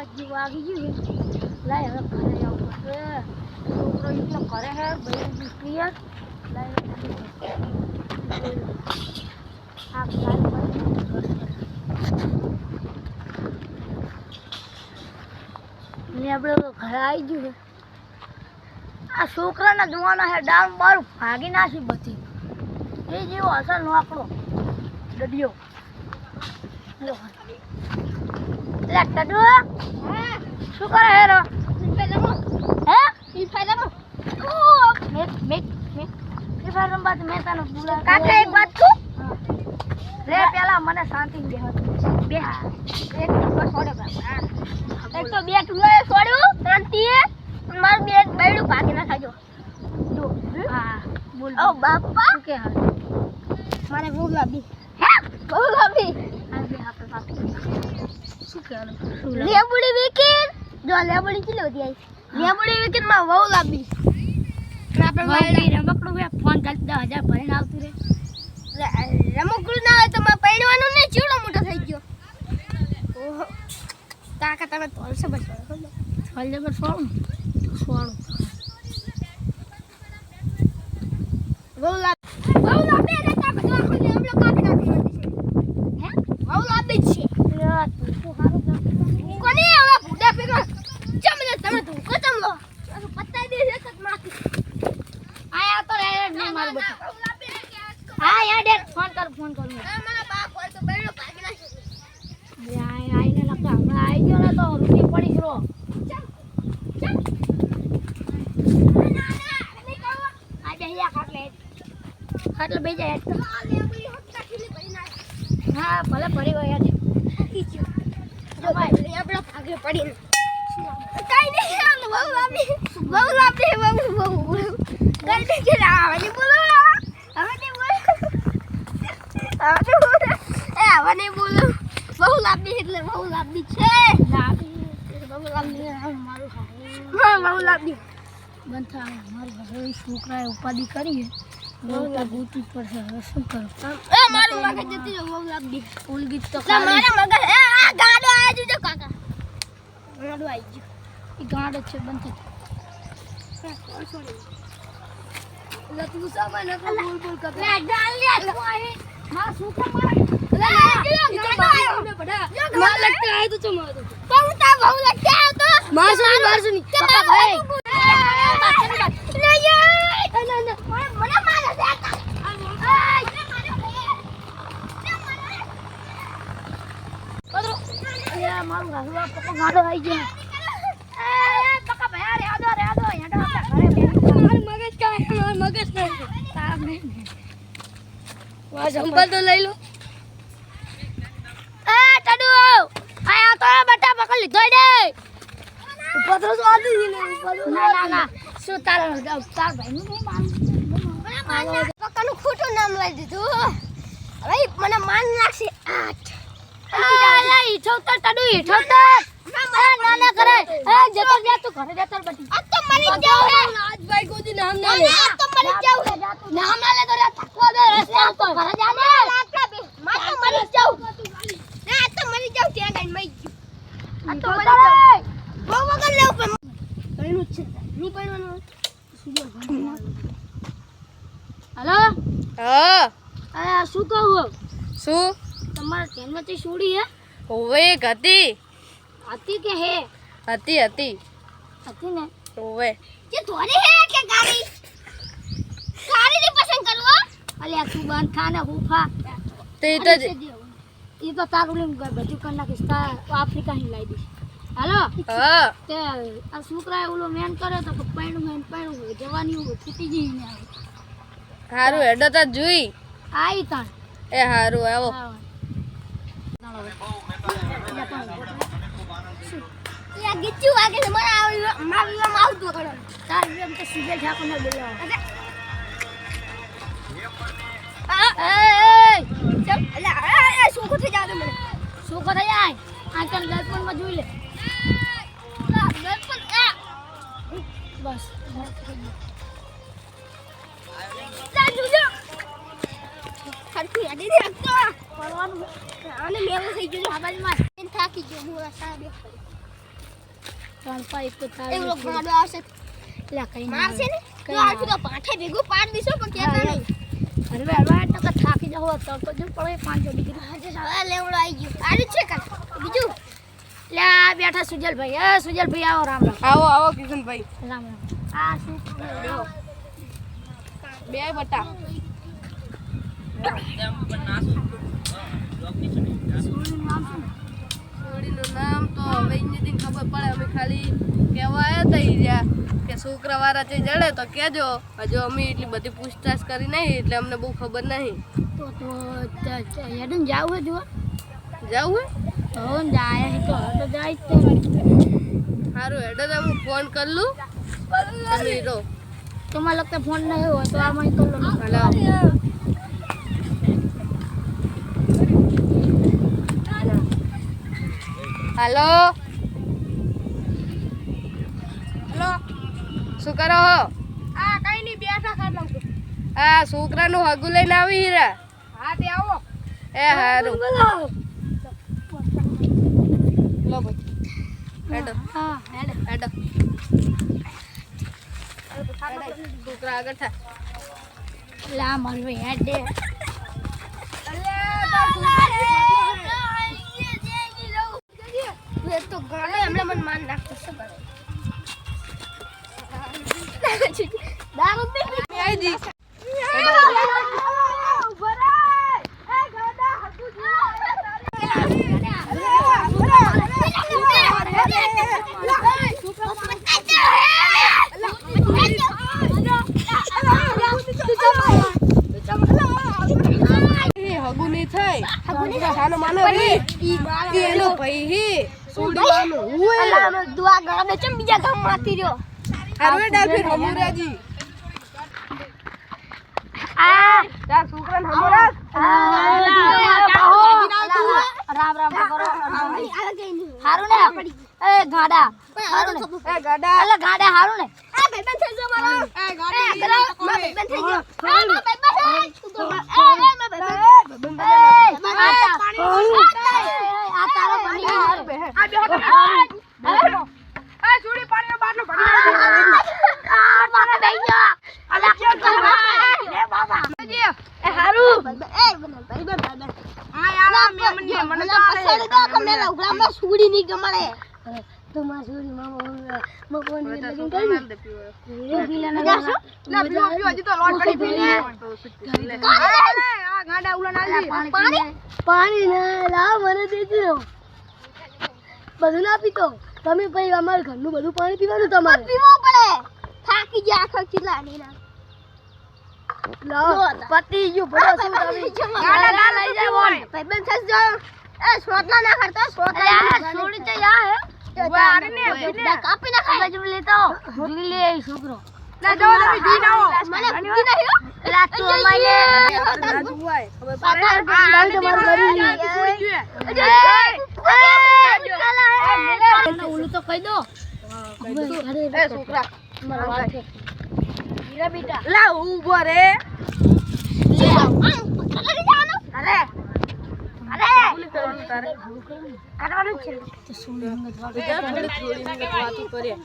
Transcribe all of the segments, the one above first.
જીવ આવી ગયું લાય હવે ઘરે આવું પડશે છોકરો એટલો ઘરે હે ભાઈ ક્લિયર લાય આ ગાલ પર ને આપણે ઘરે આવી ગયું આ છોકરાના જોવાના હે ડામ બાર ભાગી નાખી બધી એ જેવો અસર નોકરો ડડિયો લે ટડુ શું કરે હે રો હે મેક રમવા મેં તને બોલા કાકા એક વાત કહું રે પેલા મને શાંતિ દે બે એક નંબર છોડ્યો બાપા એક તો બે ટુલો છોડ્યું શાંતિએ માર બે બૈડું ભાગી ના ખાજો જો હા બોલ ઓ બાપા શું કે હા મારે બહુ લાંબી હે બહુ લાંબી આ બે હાથે સાથે શું કે લેબુડી વિકેટ જો લેબુડી કિલો દી આવી લેબુડી વિકેટ માં બહુ લાંબી આપણે વાયડા રમકડું હે ફોન કરી 10000 ભરીને આવતું રે રમકડું ના હોય તો માં પૈણવાનું ને ચીવડો મોટો થઈ ગયો ઓહો કાકા તમે તોલસે બસ છોલ બસ છોડ બહુ લાંબી રે તા બધું આખું હમ લોગ કાપી નાખી હે બહુ લાંબી છે યાર તું હારું કોની હવે બુડા પેલો ચમલે તમે તું કચમલો પત્તા દે એક જ માથી આયા તો રે ને માર બટ હા યાર ડેડ ફોન કર મારા બાપ હોય તો બેડો ભાગી નાખી આઈને લગા હમણાં આવી ગયો ને તો રૂટી પડી ગયો ખાટલે બેસી જાય હા ભલે ભરી હોય યાર જો ભાઈ આપણો ભાગે પડીને કઈ નહીં બહુ લાંબી કઈ નહીં કે આવવાની બોલો આવવાની બોલો બહુ લાંબી એટલે બહુ લાંબી છે બહુ લાંબી મારું હા બહુ લાંબી બંધા મારું ઘરે છોકરાએ ઉપાધિ કરી બહુ ગોતી પડશે હવે શું કરું એ મારું મગજ જતી રહ્યો બહુ લાંબી ઉલગી તો મારા મગજ આ ગાડો આવી જજો કાકા ગાડો આવી ગયો એ ગાડો છે બંધ થઈ લતું સામાન બોલ કર લે ડાલ લે તું આહે માં છોકરા માર मां लगता है तो तुम बहुता बहु लगता है तो मां सुनी बार सुनी पापा भाई नहीं ना મને મારે દેતા પદરો યાર મારું ગાડું પપ્પા ગાડો આવી ગયો એ પપ્પા ભાઈ આદો હેડો ઘરે માર મગજ કા મગજ નહીં તાર નહીં વા સંભાળ તો લઈ લો લીધો દે પદરો તો આદી ને ના શું તાર ભાઈ નું નહીં માનું પક્કાનું ખોટું નામ લઈ દીધું હવે મને માન નાખશે 8 ઈ છોતર તડુ ઈ છોતર ના કરે એ જતો જા તું ઘરે જતો બટી આ તો મરી જાવ હે આજ ભાઈ ગોદી નામ ના લે આ તો મરી જાવ નામ ના લે તો થકવા દે રસ્તા ઉપર ઘરે જા ને લાકડા બે માં તો મરી જાવ ના તો મરી જાવ ત્યાં ગઈ મઈ આ તો મરી જાવ બહુ વગર લે ઉપર કઈનું છે ની પડવાનું હેલો હા આ શું કહું શું તમારા ટ્રેનમાંથી છોડી હે ઓવે ગતી હતી કે હે હતી ને ઓવે જે થોડી હે કે ગાડી ની પસંદ કરવો અલ્યા તું બંધ થા ને હુફા તે તો ઈ તો તારું લે બધું કર નાખીશ તા આફ્રિકા હી લાવી દઈશ હાલો હા તે આ છોકરાએ ઓલો મેન કરે તો પાણું જવાની ફૂટી જઈ ને હારું હેડો તા જોઈ આઈ તા એ હારું આવો યા ગીચું વાગે છે મને મારવામાં આવતું કરો તાર એમ તો સીધે ઠાકો ન બોલાવ ચલ અલા શું થઈ જાવ મને શું થઈ જાય આ કન દર્પણ માં જોઈ લે દર્પણ બસ જા જોજો ખરખી આડી દે તો પરવાનું આને મેવું થઈ ગયું આબાજમાં થાકી ગયો મોરા સાહેબ ત્રણ પાઇપ તો થાય એવડો ગાડો આવશે એટલે કઈ મારશે ને તો આખું તો પાઠે ભેગું પાડ દીશો પણ કેતા નહીં હરવે હરવા ટકા થાકી જાવ તો જો પડે 5 ડિગ્રી આજે સવારે લેવડો આવી ગયો આરી છે કા બીજું લે આ બેઠા સુજલભાઈ એ સુજલભાઈ આવો રામ રામ આવો આવો કિશનભાઈ રામ રામ આ શું દેવો બે બટા છોડીનું નામ તો હવે એની ખબર પડે અમે ખાલી કહેવા આવ્યા હતા ઈ રહ્યા કે શુક્રવારે જે જડે તો કહેજો હજુ અમે એટલી બધી પૂછતાછ કરી નહીં એટલે અમને બહુ ખબર નહીં તો હેડન જાવ હે જો જવું હો જાય તો જાય જ સારું હેડો તો હું ફોન કરી લઉં તમે રહો તમારે લગતા ફોન નહીં હોય તો આમાં કરી લો હાલો હાલો હેલો શું કરો હો આ કઈ નહીં બેઠા ખાટ લઉં છું આ છોકરાનું હગું લઈને આવી હીરા હા તે આવો એ હારું લો ભાઈ હેડો હા હેડ હેડો છોકરા આગળ થા લા મારવે હેડ દે તો ગાડો એમને મને માન નાખતો છે દારૂ પી આઈ જી હગું નહીં થાય ખાનો માનો રે એનો ભાઈ હે સુડીવાનો અલા દુઆ ગાડો ચમ બીજા ગામ માંથી રહ્યો હરવે ડાફી હમુરાજી આ તાર છોકરાને હમુરા રામ રામ કરો હારું ને એ ગાડા હારું ને એ ગાડા અલા ગાડા હારું ને આ ભાઈબંધ થઈ ગયો મારો એ ગાડી ભાઈબંધ થઈ ગયો આ તારો બની હારું પાણી ને લાવ મને દેજો બધું ના પીતો તમે ભાઈ અમારા ઘરનું બધું પાણી પીવાનું તમારે પીવું પડે થાકી ગયા આખા કેટલા નીના લાવ પતિ જો ભરો શું તમે ગાડા ના લઈ જાય બોલ ભાઈબંધ થઈ જાવ એ સોટલા ના કરતા સોટલા છોડી તો યા હે વારે ને કાપી ના ખાય બાજુ લેતો જીવી લે છોકરો ના જો તમે જી ના હો મને બુદ્ધિ નહીં હો એલા તું અમારે રાજુ હોય ખબર પાટા તમારું કરી ઓલું તો કહી દો પડે એ છોકરા હીરા બેટા લા ઊભો રે અરે બોલી કરવાનું તારે કરવાનું છે તો શું હંગત બીજા થોડી વાતો કરીએ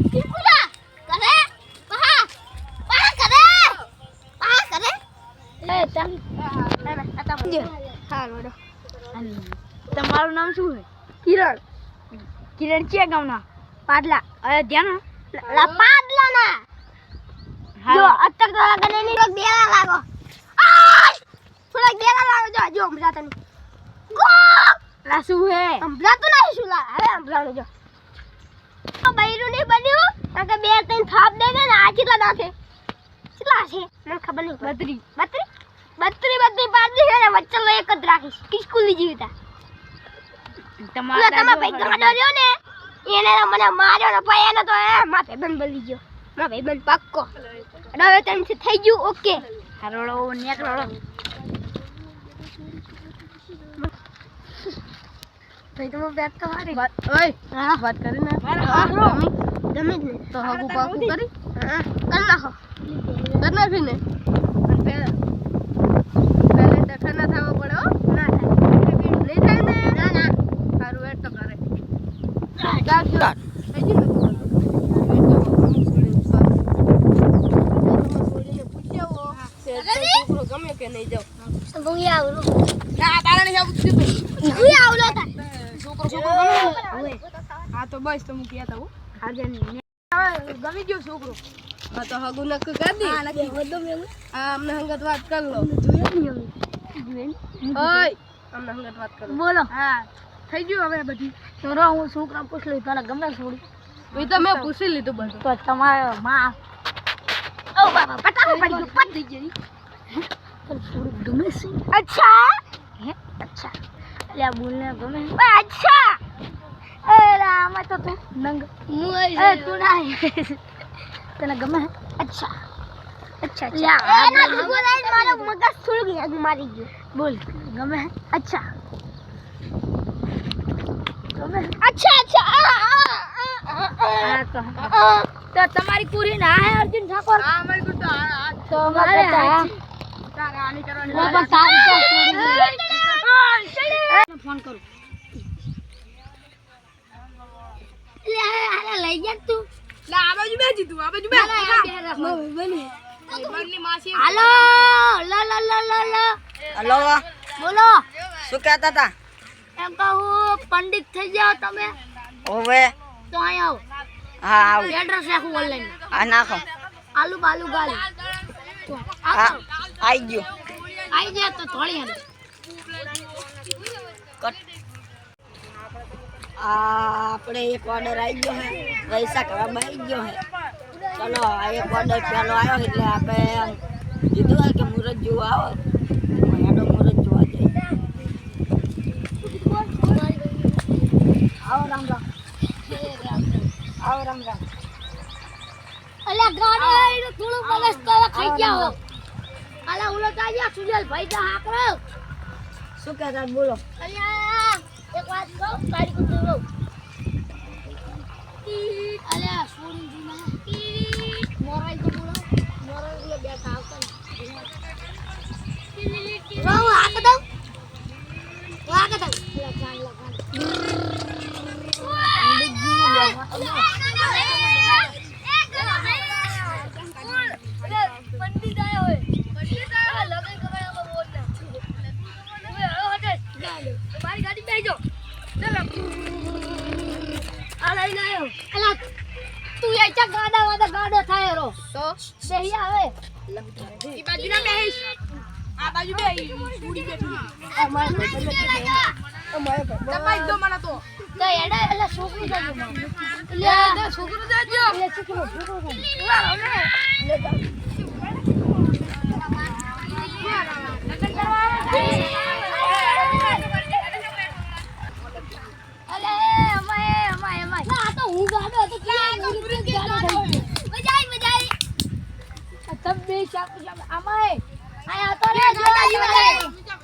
ટીપુલા કરે પહા પહા કરે પહા કરે એ ચાલ તમારું નામ શું છે કિરણ કિરણ છે ગામના પાટલા અયોધ્યા લા પાડલા ના જો અટક તો લગને ની રોક બેલા લાગો આય થોડા બેલા લાગો જો જો હમરા તને ગો લા શું હે હમરા તો નહીં સુલા હવે હમરા જો આ બૈરું નહીં બન્યું કે બે ત્રણ થાપ દે ને આ કેટલા દાંતે કેટલા છે મને ખબર નહીં 32 પાડી છે ને વચ્ચે લો એક જ રાખીશ કિસ્કુલી જીવતા તમારા ભાઈ ગાડો રહ્યો ને એને મને માર્યો ને ભાઈ એને તો એ માં ભાઈબંધ બની ગયો માં ભાઈબંધ પાક્કો હવે તને થઈ ગયું ઓકે હરોળો નેકરોળો ભાઈ તમે બેટ તો મારી ઓય વાત કરી ને ગમે જ ને તો હગુ પાકું કરી કર નાખો કર નાખી ને પહેલા ડખા ના થવા પડે હો ના થાય નહીં થાય ને ના ના સારું વેટ તો કરે કે નહીં જાઓ હું આવું ના તારે નહીં આવું કીધું હું આવલો તા છોકરો ગમે હા તો બસ તો હું કહેતા હું આજે નહીં ગમી ગયો છોકરો હા તો હગું નક્કી કરી દી હા અમને હંગત વાત કર લો ઓય અમને હંગત વાત કરો બોલો હા થઈ ગયું હવે બધી તો રો હું છોકરા પૂછ લઉં તને ગમે છોડી એ તો મેં પૂછી લીધું બધું તો તમારે માં ઓ બાબા પટાકો પડી ગયો પટ થઈ ગઈ પણ છોડી ગમે છે અચ્છા હે અચ્છા એટલે આ બોલને ગમે અચ્છા એ રામા તો તું નંગ એ તું ના તને ગમે અચ્છા અચ્છા અચ્છા એના બોલાય મારો મગજ છોડ ગયો મારી ગયો બોલ ગમે અચ્છા ગમે અચ્છા અચ્છા હા તો તમારી પૂરી ના હે અર્જુન ઠાકોર હા મારી તો તો મારે તારે આની કરવાની બાબા તારી તો છોડી ફોન કરું લે હાલે લઈ જા તું લા આ બાજુ બેસી તું આ બાજુ બેસ બંની માસી હાલો લા લા લા લા લા હલો બોલો શું કહેતા હતા એમ કહું પંડિત થઈ જાઓ તમે ઓવે તો અહીં આવો હા આવું એડ્રેસ રાખું ઓનલાઈન આ નાખો આલુ બાલુ ગાલી તો હા આવી ગયું આઈ જાય તો થોડી હેડે આપણે એક ઓર્ડર આવી ગયો હે પૈસા કરવા આવી ગયો હે ચલો આ એક ઓર્ડર પહેલો આવ્યો એટલે આપણે કીધું હોય કે મુહૂર્ત જોવા આવો હેડો મુહૂર્ત જોવા જઈએ આવો રામ રામ આવો રામ રામ અલ્યા ગાડો આઈને થોડું બલસ તો ખાઈ ગયા હો અલા ઉલો તાજા સુજલ ભાઈ તો હાકરો શું કહેતા બોલો અલ્યા એક વાત કહું ગાડી કુતરો લો અલ્યા સોરી દીના મોરાઈ તો બોલો મોરાઈ લે બેઠા આવતા રો હાક દઉં હાક દઉં લગાન લગાન પંડિત આયો હોય પંડિત આયો લગન કરાયો બોલ ના હવે હટે મારી ગાડી બેહી ચાલો આ લઈને આયો અલા તું એ ચા ગાડો થાય રો તો બેહી આવે ઈ બાજુ ના બેહીશ આ બાજુ બેહી પૂરી બેઠી દબાઈ દો મને તો તો એડા અલા છોકરી જાજો લે છોકરો જાજો લે છોકરો અલે અમાય ના તો હું ગાડો તો કે ગાડો મજાઈ તબ બે શાક અમાય આયા તો રે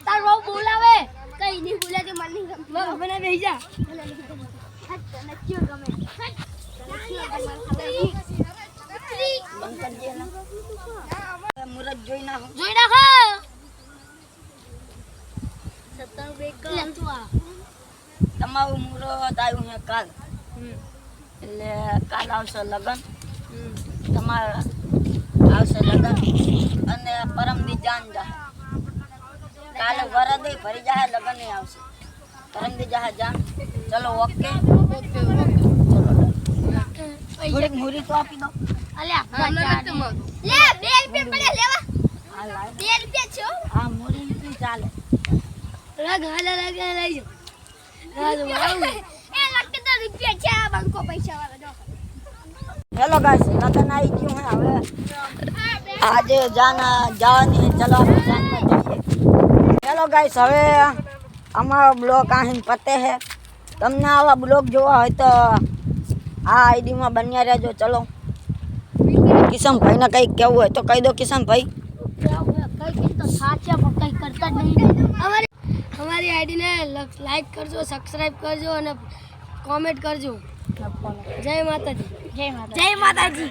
તાર બહુ બોલાવે કઈ નહીં બોલાતે મન નહીં ગમે મને બેહી જા નચ્યો ગમે મુહૂર્ત જોઈ નાખો જોઈ નાખો 17 બેક તમારું મુહૂર્ત આવ્યું છે કાલ એટલે કાલ આવશે લગ્ન તમારા આવશે લગ્ન અને પરમદી જાન જાય કાલે વરદ ભરી જાય લગ્ન આવશે પરમદી જાય જાન ચલો ઓકે થોડીક મુહૂર્ત તો આપી દો અલ્યા લે 2 રૂપિયા પડે લેવા હા લાય 2 રૂપિયા છો હા મુહૂર્ત ચાલે લગ લઈ જો એ લગતે તો રૂપિયા છે આ બંકો પૈસા વાળા જો હેલો ગાઈસ લગ્ન આવી ગયું હે હવે આજે જવાની ચલો આપણે જાનમાં જઈએ હેલો ગાઈસ હવે અમારો બ્લોગ અહીં પતે છે તમને આવા બ્લોગ જોવા હોય તો આ આઈડીમાં બન્યા રહેજો ચલો કિશનભાઈને કંઈક કહેવું હોય તો કહી દો કિશનભાઈ કઈ તો સાચા પણ કઈ કરતા જ નહીં हमारी आईडी ने लाइक करजो सब्सक्राइब करजो અને કોમેન્ટ કરજો જય માતાજી જય માતાજી